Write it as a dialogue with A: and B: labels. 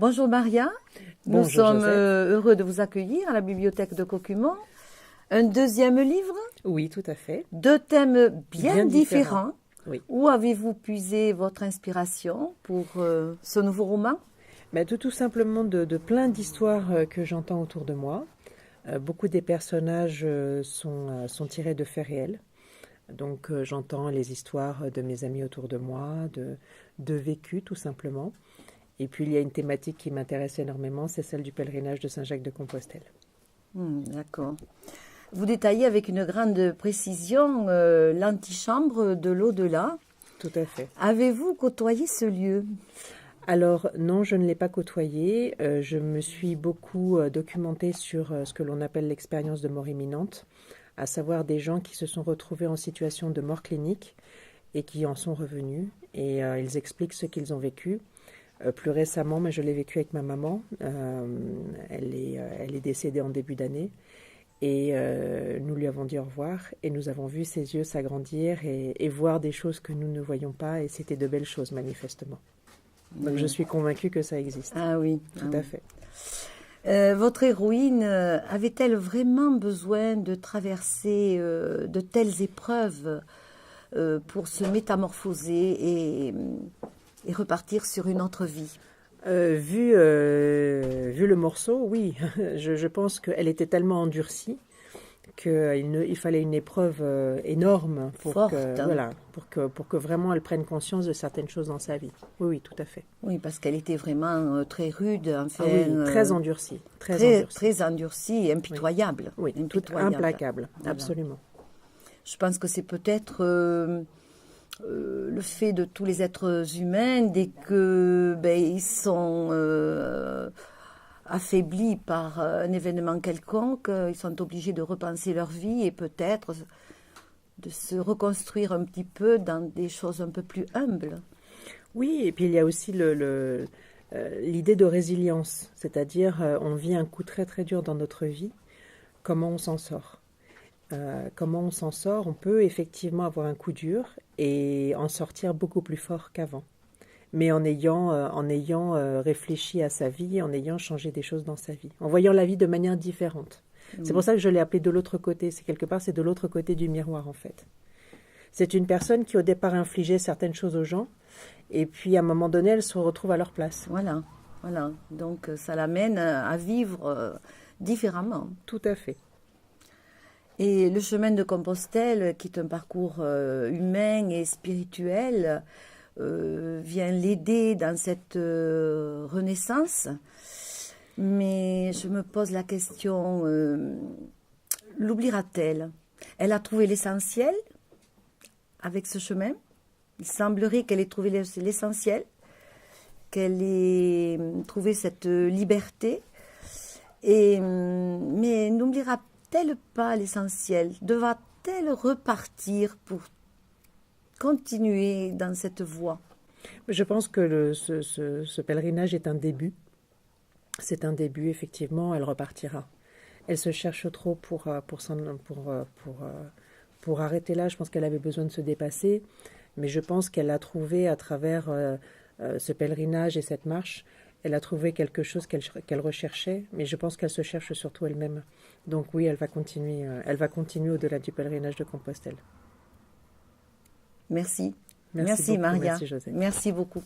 A: Bonjour Maria, nous
B: Bonjour
A: sommes
B: Josette.
A: heureux de vous accueillir à la bibliothèque de Cocumont. Un deuxième livre,
B: Oui, tout à fait.
A: deux thèmes bien
B: Bien différents.
A: différents.
B: Oui.
A: Où avez-vous puisé votre inspiration pour ce nouveau roman?
B: Tout simplement de plein d'histoires que j'entends autour de moi. Beaucoup des personnages sont tirés de faits réels. Donc j'entends les histoires de mes amis autour de moi, de vécu tout simplement. Et puis il y a une thématique qui m'intéresse énormément, c'est celle du pèlerinage de Saint-Jacques-de-Compostelle.
A: D'accord. Vous détaillez avec une grande précision l'antichambre de l'au-delà.
B: Tout à fait.
A: Avez-vous côtoyé ce lieu?
B: Alors non, je ne l'ai pas côtoyé. Je me suis beaucoup documentée sur ce que l'on appelle l'expérience de mort imminente, à savoir des gens qui se sont retrouvés en situation de mort clinique et qui en sont revenus. Et ils expliquent ce qu'ils ont vécu. Plus récemment, mais je l'ai vécu avec ma maman. Elle est décédée en début d'année. Et nous lui avons dit au revoir et nous avons vu ses yeux s'agrandir et voir des choses que nous ne voyions pas. Et c'était de belles choses, manifestement. Donc je suis convaincue que ça existe.
A: Ah oui.
B: Tout à fait.
A: Votre héroïne avait-elle vraiment besoin de traverser de telles épreuves pour se métamorphoser et repartir sur une autre vie?
B: Vu le morceau, oui. Je pense qu'elle était tellement endurcie qu'il fallait une épreuve énorme
A: Forte, hein.
B: pour que vraiment elle prenne conscience de certaines choses dans sa vie. Oui, oui, tout à fait.
A: Oui, parce qu'elle était vraiment très rude, enfin,
B: Ah oui, très endurcie.
A: très endurcie et impitoyable.
B: Oui, tout
A: Impitoyable.
B: implacable,
A: Voilà.
B: absolument.
A: Je pense que c'est peut-être le fait de tous les êtres humains, dès que ils sont affaiblis par un événement quelconque, ils sont obligés de repenser leur vie et peut-être de se reconstruire un petit peu dans des choses un peu plus humbles.
B: Oui, et puis il y a aussi l'idée de résilience, c'est-à-dire on vit un coup très très dur dans notre vie, comment on s'en sort? Comment on s'en sort? On peut effectivement avoir un coup dur et en sortir beaucoup plus fort qu'avant, mais en ayant réfléchi à sa vie, en ayant changé des choses dans sa vie, en voyant la vie de manière différente. C'est pour ça que je l'ai appelé de l'autre côté. C'est quelque part, c'est de l'autre côté du miroir en fait. C'est une personne qui au départ infligeait certaines choses aux gens, et puis à un moment donné, elle se retrouve à leur place.
A: Voilà, voilà. Donc ça l'amène à vivre différemment.
B: Tout à fait.
A: Et le chemin de Compostelle, qui est un parcours humain et spirituel, vient l'aider dans cette renaissance. Mais je me pose la question, l'oubliera-t-elle? Elle a trouvé l'essentiel avec ce chemin. Il semblerait qu'elle ait trouvé l'essentiel, qu'elle ait trouvé cette liberté. Mais n'oubliera-t-elle pas l'essentiel? Devra-t-elle repartir pour continuer dans cette voie?
B: Je pense que ce pèlerinage est un début. C'est un début, effectivement, elle repartira. Elle se cherche trop pour arrêter là. Je pense qu'elle avait besoin de se dépasser, mais je pense qu'elle a trouvé à travers ce pèlerinage et cette marche, elle a trouvé quelque chose qu'elle recherchait, mais je pense qu'elle se cherche surtout elle-même. Donc oui, elle va continuer au-delà du pèlerinage de Compostelle.
A: Merci.
B: Merci beaucoup,
A: Maria.
B: merci José.
A: Merci beaucoup.